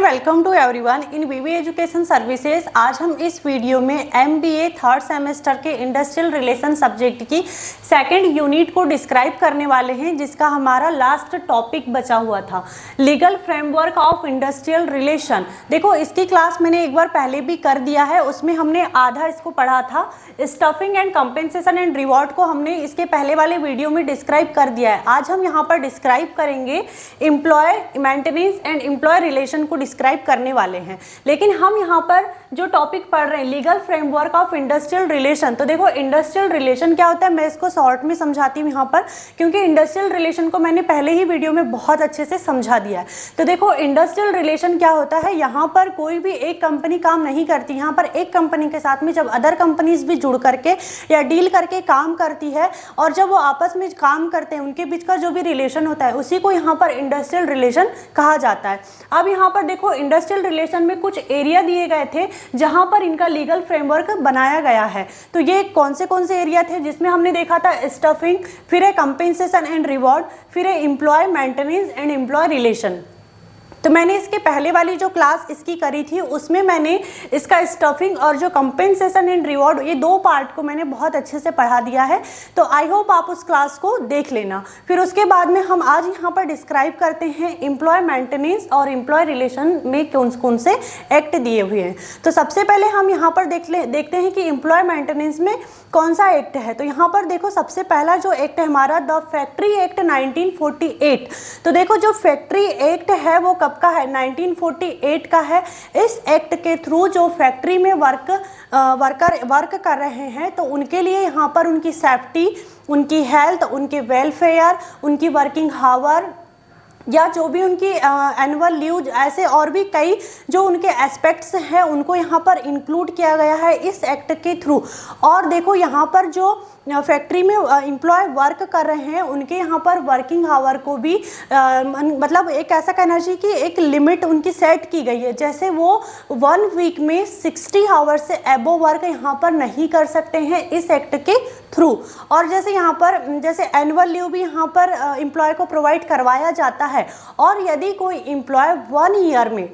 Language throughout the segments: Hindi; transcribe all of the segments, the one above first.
Welcome to everyone in VV education services. आज हम इस वीडियो में एमबीए थर्ड सेमेस्टर के इंडस्ट्रियल रिलेशन सब्जेक्ट की सेकंड यूनिट को डिस्क्राइब करने वाले हैं, जिसका हमारा लास्ट टॉपिक बचा हुआ था, legal framework of industrial relation. देखो, इसकी क्लास मैंने एक बार पहले भी कर दिया है, उसमें हमने आधा इसको पढ़ा था। Stuffing and compensation and reward को हमने इसके पहले वाले वीडियो में डिस्क्राइब कर दिया है। आज हम यहाँ पर डिस्क्राइब करेंगे employ maintenance and employ relation को डिस्क्राइब करने वाले हैं। लेकिन हम यहाँ पर जो टॉपिक पढ़ रहे हैं legal framework of industrial relation, तो देखो इंडस्ट्रियल रिलेशन क्या होता है, मैं इसको शॉर्ट में समझाती हूँ यहाँ पर, क्योंकि इंडस्ट्रियल रिलेशन को मैंने पहले ही वीडियो में बहुत अच्छे से समझा दिया है। तो देखो इंडस्ट्रियल रिलेशन क्या होता है, यहाँ पर कोई भी एक कंपनी काम नहीं करती, यहाँ पर एक कंपनी के साथ में जब अदर कंपनीज भी जुड़ करके या डील करके काम करती है, और जब वो आपस में काम करते हैं, उनके बीच का जो भी रिलेशन होता है उसी को यहाँ पर इंडस्ट्रियल रिलेशन कहा जाता है। अब यहाँ पर देखो इंडस्ट्रियल रिलेशन में कुछ एरिया दिए गए थे जहां पर इनका लीगल फ्रेमवर्क बनाया गया है। तो ये कौन से एरिया थे, जिसमें हमने देखा था स्टफिंग, फिर है कंपेंसेशन एंड रिवॉर्ड, फिर है employ maintenance and employ relation. तो मैंने इसके पहले वाली जो क्लास इसकी करी थी उसमें मैंने इसका स्टफिंग और जो कंपेंसेशन एंड रिवॉर्ड, ये दो पार्ट को मैंने बहुत अच्छे से पढ़ा दिया है। तो आई होप आप उस क्लास को देख लेना। फिर उसके बाद में हम आज यहाँ पर डिस्क्राइब करते हैं एम्प्लॉय मेंटेनेंस और एम्प्लॉय रिलेशन में कौन से एक्ट दिए हुए हैं। तो सबसे पहले हम यहाँ पर देखते हैं कि एम्प्लॉय मेंटेनेंस में कौन सा एक्ट है। तो यहाँ पर देखो सबसे पहला जो एक्ट है हमारा द फैक्ट्री एक्ट 1948। तो देखो जो फैक्ट्री एक्ट है वो कब का है, 1948 का है। इस एक्ट के थ्रू जो फैक्ट्री में वर्क कर रहे हैं, तो उनके लिए यहाँ पर उनकी सेफ्टी, उनकी हेल्थ, उनके वेलफेयर, उनकी वर्किंग हावर या जो भी उनकी एनुअल लीव, ऐसे और भी कई जो उनके एस्पेक्ट्स हैं उनको यहाँ पर इंक्लूड किया गया है इस एक्ट के थ्रू। और देखो यहाँ पर जो फैक्ट्री में एम्प्लॉय वर्क कर रहे हैं उनके यहाँ पर वर्किंग आवर को भी मतलब एक ऐसा कहना चाहिए कि एक लिमिट उनकी सेट की गई है। जैसे वो 1 वीक में 60 आवर्स से एबो वर्क यहाँ पर नहीं कर सकते हैं इस एक्ट के थ्रू। और जैसे यहाँ पर जैसे एनुअल लीव भी यहाँ पर एम्प्लॉय को प्रोवाइड करवाया जाता है। और यदि कोई एम्प्लॉय 1 ईयर में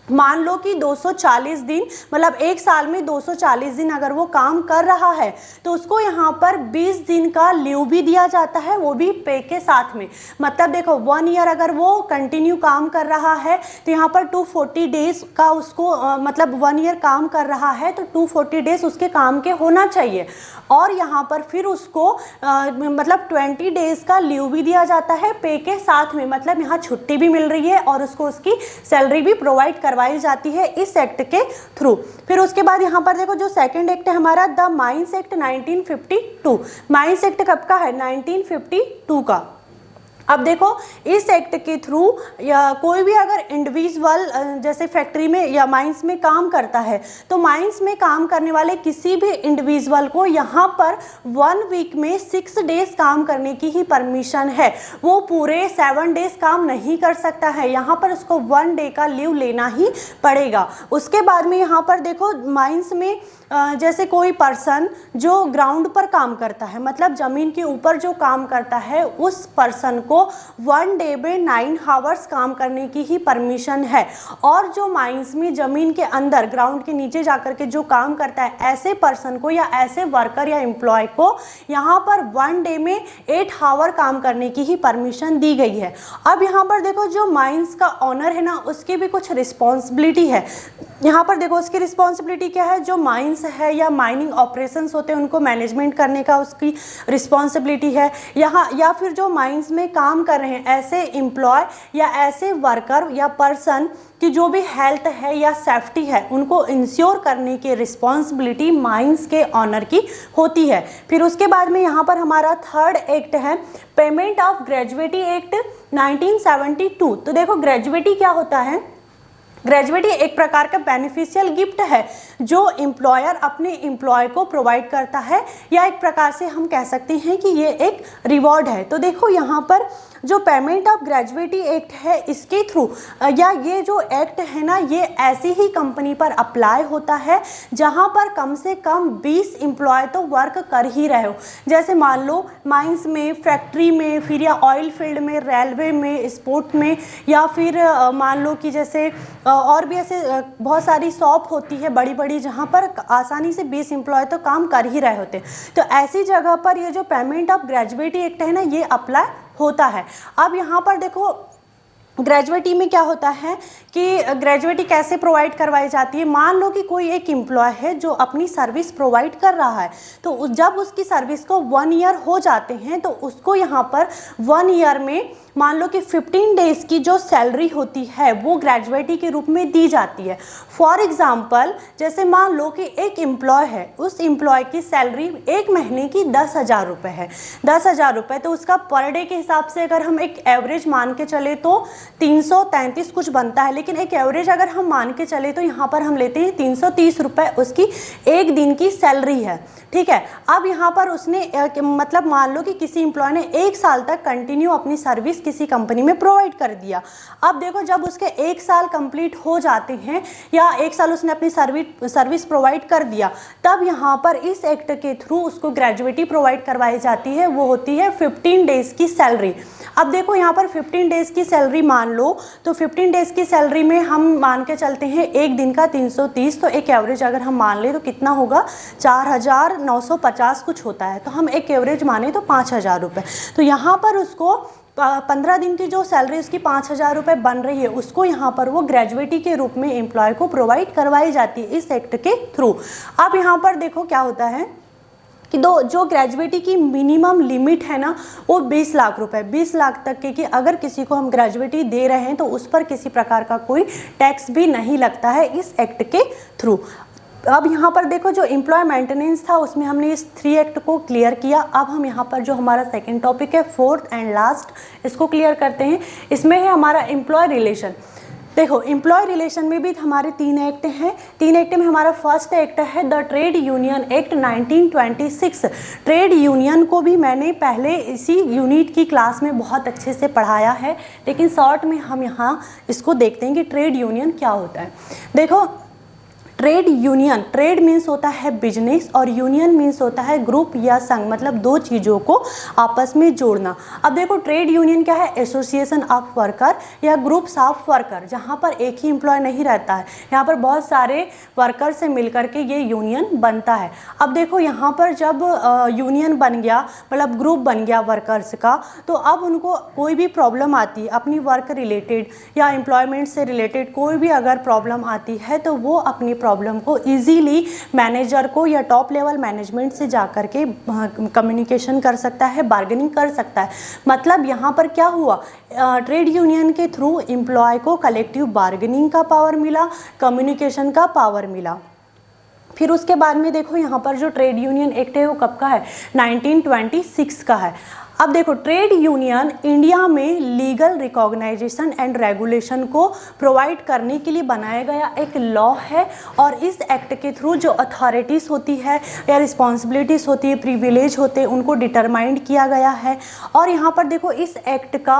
मान लो कि 240 दिन, मतलब एक साल में 240 दिन अगर वो काम कर रहा है, तो उसको यहाँ पर 20 दिन का लीव भी दिया जाता है, वो भी पे के साथ में। मतलब देखो 1 ईयर अगर वो कंटिन्यू काम कर रहा है तो यहाँ पर 240 डेज का उसको मतलब 1 ईयर काम कर रहा है तो 240 डेज उसके काम के होना चाहिए। और यहाँ पर फिर उसको मतलब 20 डेज का लीव भी दिया जाता है पे के साथ में, मतलब यहाँ छुट्टी भी मिल रही है और उसको उसकी सैलरी भी प्रोवाइड करवाई जाती है इस एक्ट के थ्रू। फिर उसके बाद यहाँ पर देखो जो सेकंड एक्ट है हमारा the mines act 1952। Mines act कब का है, 1952 का। अब देखो इस एक्ट के थ्रू या कोई भी अगर इंडिविजुअल जैसे फैक्ट्री में या माइंस में काम करता है, तो माइंस में काम करने वाले किसी भी इंडिविजुअल को यहाँ पर 1 वीक में 6 डेज काम करने की ही परमिशन है। वो पूरे 7 डेज काम नहीं कर सकता है, यहाँ पर उसको 1 डे का लीव लेना ही पड़ेगा। उसके बाद में यहाँ पर देखो माइंस में जैसे कोई पर्सन जो ग्राउंड पर काम करता है, मतलब ज़मीन के ऊपर जो काम करता है, उस पर्सन को 1 डे में 9 आवर्स काम करने की ही परमिशन है। और जो माइंस में ज़मीन के अंदर ग्राउंड के नीचे जाकर के जो काम करता है, ऐसे पर्सन को या ऐसे वर्कर या एम्प्लॉय को यहाँ पर 1 डे में 8 आवर काम करने की ही परमिशन दी गई है। अब यहाँ पर देखो जो माइंस का ऑनर है ना, उसकी भी कुछ रिस्पॉन्सिबिलिटी है। यहाँ पर देखो उसकी रिस्पॉन्सिबिलिटी क्या है, जो माइंस है या माइनिंग ऑपरेशंस होते हैं उनको मैनेजमेंट करने का उसकी रिस्पॉन्सिबिलिटी है। यहाँ या फिर जो माइंस में काम कर रहे हैं ऐसे एम्प्लॉय या ऐसे वर्कर या पर्सन की जो भी हेल्थ है या सेफ्टी है, उनको इंश्योर करने की रिस्पॉन्सिबिलिटी माइंस के ऑनर की होती है। फिर उसके बाद में यहाँ पर हमारा थर्ड एक्ट है पेमेंट ऑफ ग्रेजुएटी एक्ट 1972। तो देखो ग्रेजुएटी क्या होता है, ग्रेजुएटी एक प्रकार का बेनिफिशियल गिफ्ट है जो एम्प्लॉयर अपने एम्प्लॉय को प्रोवाइड करता है, या एक प्रकार से हम कह सकते हैं कि ये एक रिवॉर्ड है। तो देखो यहाँ पर जो पेमेंट ऑफ ग्रेजुएटी एक्ट है इसके थ्रू या ये जो एक्ट है ना, ये ऐसी ही कंपनी पर अप्लाई होता है जहाँ पर कम से कम 20 एम्प्लॉय तो वर्क कर ही रहे हो। जैसे मान लो माइंस में, फैक्ट्री में, फिर या ऑयल फील्ड में, रेलवे में, स्पोर्ट में, या फिर मान लो कि जैसे और भी ऐसे बहुत सारी शॉप होती है बड़ी बड़ी जहाँ पर आसानी से 20 एम्प्लॉय तो काम कर ही रहे होते हैं। तो ऐसी जगह पर ये जो पेमेंट ऑफ ग्रेजुएटी एक्ट है ना, ये अप्लाई होता है। अब यहाँ पर देखो ग्रेजुएटी में क्या होता है कि ग्रेजुएटी कैसे प्रोवाइड करवाई जाती है। मान लो कि कोई एक एम्प्लॉय है जो अपनी सर्विस प्रोवाइड कर रहा है, तो जब उसकी सर्विस को 1 ईयर हो जाते हैं तो उसको यहाँ पर 1 ईयर में मान लो कि 15 डेज की जो सैलरी होती है वो ग्रेजुएटी के रूप में दी जाती है। फॉर एग्जाम्पल जैसे मान लो कि एक एम्प्लॉय है, उस एम्प्लॉय की सैलरी एक महीने की 10,000 रुपये है, 10,000 रुपये, तो उसका पर डे के हिसाब से अगर हम एक एवरेज मान के चले तो 333 कुछ बनता है, लेकिन एक एवरेज अगर हम मान के चले तो यहाँ पर हम लेते हैं 330 रुपये उसकी एक दिन की सैलरी है। ठीक है, अब यहाँ पर उसने मतलब मान लो कि किसी एम्प्लॉय ने 1 साल तक कंटिन्यू अपनी सर्विस किसी कंपनी में प्रोवाइड कर दिया। अब देखो जब उसके 1 साल कंप्लीट हो जाते हैं या 1 साल उसने अपनी सर्विस प्रोवाइड कर दिया, तब यहाँ पर इस एक्ट के थ्रू उसको ग्रेजुएटी प्रोवाइड करवाई जाती है। वो होती है 15 डेज की सैलरी। अब देखो यहाँ पर 15 डेज की सैलरी मान लो, तो 15 डेज की सैलरी में हम मान के चलते हैं एक दिन का 330, तो एक एवरेज अगर हम मान ले तो कितना होगा, 4,950 कुछ होता है। तो हम एक एवरेज माने तो 5,000 रुपये। तो यहाँ पर उसको 15 दिन की जो सैलरी उसकी 5,000 रुपये बन रही है, उसको यहाँ पर वो ग्रेजुएटी के रूप में एम्प्लॉय को प्रोवाइड करवाई जाती है इस एक्ट के थ्रू। अब यहाँ पर देखो क्या होता है कि जो ग्रेजुएटी की मिनिमम लिमिट है ना, वो 20 लाख रुपए, 20 लाख तक की अगर किसी को हम ग्रेजुएटी दे रहे हैं तो उस पर किसी प्रकार का कोई टैक्स भी नहीं लगता है इस एक्ट के थ्रू। अब यहाँ पर देखो जो एम्प्लॉय मेंटेनेंस था उसमें हमने इस 3 एक्ट को क्लियर किया। अब हम यहाँ पर जो हमारा सेकंड टॉपिक है, 4th एंड लास्ट, इसको क्लियर करते हैं। इसमें है हमारा एम्प्लॉय रिलेशन। देखो एम्प्लॉय रिलेशन में भी हमारे 3 एक्ट हैं। 3 एक्ट में हमारा फर्स्ट एक्ट है the trade union act 1926। Trade union को भी मैंने पहले इसी यूनिट की क्लास में बहुत अच्छे से पढ़ाया है, लेकिन शॉर्ट में हम यहाँ इसको देखते हैं कि ट्रेड यूनियन क्या होता है। देखो ट्रेड यूनियन, ट्रेड मीन्स होता है बिजनेस और यूनियन मीन्स होता है ग्रुप या संघ, मतलब 2 चीज़ों को आपस में जोड़ना। अब देखो ट्रेड यूनियन क्या है, एसोसिएशन ऑफ वर्कर या ग्रुप्स ऑफ वर्कर, जहाँ पर एक ही एम्प्लॉय नहीं रहता है, यहाँ पर बहुत सारे वर्कर से मिलकर के ये यूनियन बनता है। अब देखो यहाँ पर जब यूनियन बन गया, मतलब ग्रुप बन गया वर्कर्स का, तो अब उनको कोई भी प्रॉब्लम आती है अपनी वर्क रिलेटेड या एम्प्लॉयमेंट से रिलेटेड, कोई भी अगर प्रॉब्लम आती है तो वो अपनी प्रॉब्लम को इजीली मैनेजर को या टॉप लेवल मैनेजमेंट से जाकर के कम्युनिकेशन कर सकता है, बार्गेनिंग कर सकता है। मतलब यहाँ पर क्या हुआ, ट्रेड यूनियन के थ्रू एम्प्लॉय को कलेक्टिव बार्गेनिंग का पावर मिला, कम्युनिकेशन का पावर मिला। फिर उसके बाद में देखो यहाँ पर जो ट्रेड यूनियन एक्ट है वो कब का है, 1926 का है। अब देखो ट्रेड यूनियन इंडिया में लीगल रिकॉग्नाइजेशन एंड रेगुलेशन को प्रोवाइड करने के लिए बनाया गया एक लॉ है, और इस एक्ट के थ्रू जो अथॉरिटीज़ होती है या रिस्पॉन्सिबिलिटीज़ होती है, प्रिविलेज होते हैं, उनको डिटरमाइंड किया गया है। और यहाँ पर देखो इस एक्ट का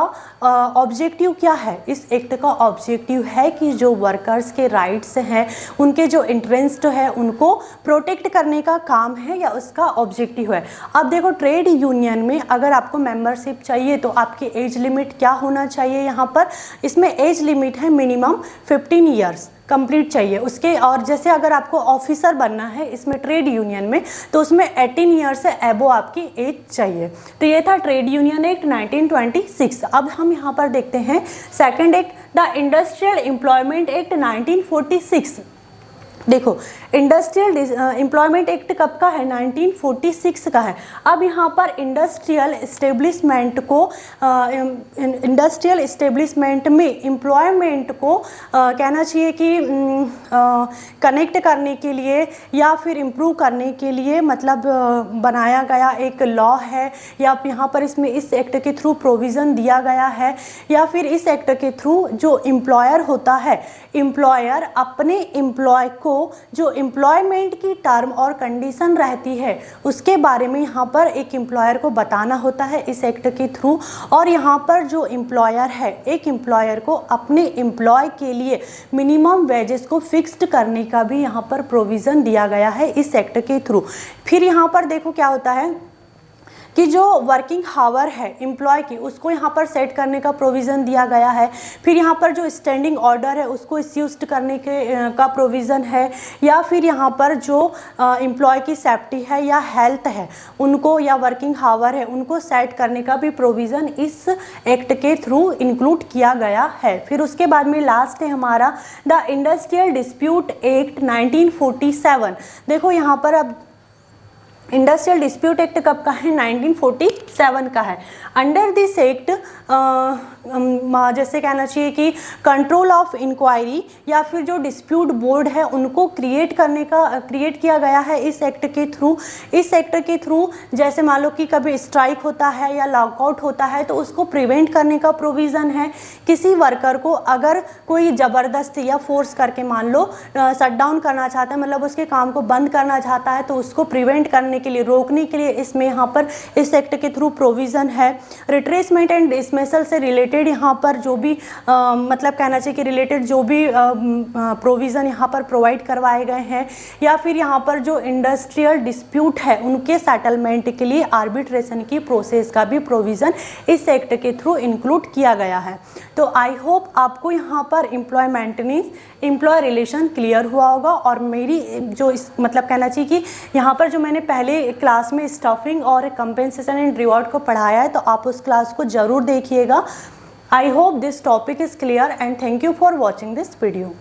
ऑब्जेक्टिव क्या है, इस एक्ट का ऑब्जेक्टिव है कि जो वर्कर्स के राइट्स हैं, उनके जो इंटरेस्ट है, उनको प्रोटेक्ट करने का काम है या उसका ऑब्जेक्टिव है। अब देखो ट्रेड यूनियन में अगर आपको मेंबरशिप चाहिए तो आपकी एज लिमिट क्या होना चाहिए, यहाँ पर इसमें एज लिमिट है मिनिमम 15 ईयर्स कंप्लीट चाहिए उसके। और जैसे अगर आपको ऑफिसर बनना है इसमें ट्रेड यूनियन में, तो उसमें 18 ईयर से एबो आपकी एज चाहिए। तो ये था ट्रेड यूनियन एक्ट 1926। अब हम यहाँ पर देखते हैं second act, the industrial employment act 1946। देखो इंडस्ट्रियल एम्प्लॉयमेंट एक्ट कब का है, 1946 का है। अब यहाँ पर इंडस्ट्रियल इस्टेब्लिशमेंट को इंडस्ट्रियल इस्टेब्लिशमेंट में एम्प्लॉयमेंट को कहना चाहिए कि कनेक्ट करने के लिए या फिर इम्प्रूव करने के लिए मतलब बनाया गया एक लॉ है, या यहाँ पर इसमें इस एक्ट के थ्रू प्रोविज़न दिया गया है, या फिर इस एक्ट के थ्रू जो एम्प्लॉयर होता है, एम्प्लॉयर अपने एम्प्लॉय को जो एम्प्लॉयमेंट की टर्म और कंडीशन रहती है उसके बारे में यहाँ पर एक एम्प्लॉयर को बताना होता है इस एक्ट के थ्रू। और यहाँ पर जो एम्प्लॉयर है, एक एम्प्लॉयर को अपने एम्प्लॉय के लिए मिनिमम वेजेस को फिक्स्ड करने का भी यहाँ पर प्रोविज़न दिया गया है इस एक्ट के थ्रू। फिर यहाँ पर देखो क्या होता है कि जो वर्किंग हावर है एम्प्लॉय की उसको यहाँ पर सेट करने का प्रोविज़न दिया गया है। फिर यहाँ पर जो स्टैंडिंग ऑर्डर है उसको इश्यूज करने के का प्रोविज़न है, या फिर यहाँ पर जो एम्प्लॉय की सेफ्टी है या हेल्थ है उनको, या वर्किंग हावर है उनको सेट करने का भी प्रोविज़न इस एक्ट के थ्रू इंक्लूड किया गया है। फिर उसके बाद में लास्ट है हमारा द इंडस्ट्रियल डिस्प्यूट एक्ट 1947। देखो यहाँ पर अब इंडस्ट्रियल डिस्प्यूट एक्ट कब का है, 1947 का है। अंडर दिस एक्ट जैसे कहना चाहिए कि कंट्रोल ऑफ इंक्वायरी या फिर जो डिस्प्यूट बोर्ड है उनको क्रिएट किया गया है इस एक्ट के थ्रू। इस एक्ट के थ्रू जैसे मान लो कि कभी स्ट्राइक होता है या लॉकआउट होता है तो उसको प्रिवेंट करने का प्रोविज़न है। किसी वर्कर को अगर कोई ज़बरदस्ती या फोर्स करके मान लो शट डाउन करना चाहता है, मतलब उसके काम को बंद करना चाहता है, तो उसको प्रिवेंट करने के लिए, रोकने के लिए इसमें यहाँ पर इस एक्ट के थ्रू प्रोविज़न है। रिट्रेसमेंट एंड डिसमिसल से रिलेटेड यहाँ पर जो भी मतलब कहना चाहिए कि रिलेटेड जो भी प्रोविज़न यहाँ पर प्रोवाइड करवाए गए हैं, या फिर यहाँ पर जो इंडस्ट्रियल डिस्प्यूट है उनके सेटलमेंट के लिए आर्बिट्रेशन की प्रोसेस का भी प्रोविज़न इस एक्ट के थ्रू इंक्लूड किया गया है। तो आई होप आपको यहाँ पर एम्प्लॉय रिलेशन क्लियर हुआ होगा। और मेरी जो मतलब कहना चाहिए कि यहाँ पर जो मैंने पहले क्लास में स्टफिंग और कंपेंसेशन एंड रिवॉर्ड को पढ़ाया है तो आप उस क्लास को ज़रूर देखिएगा। I hope this topic is clear and thank you for watching this video.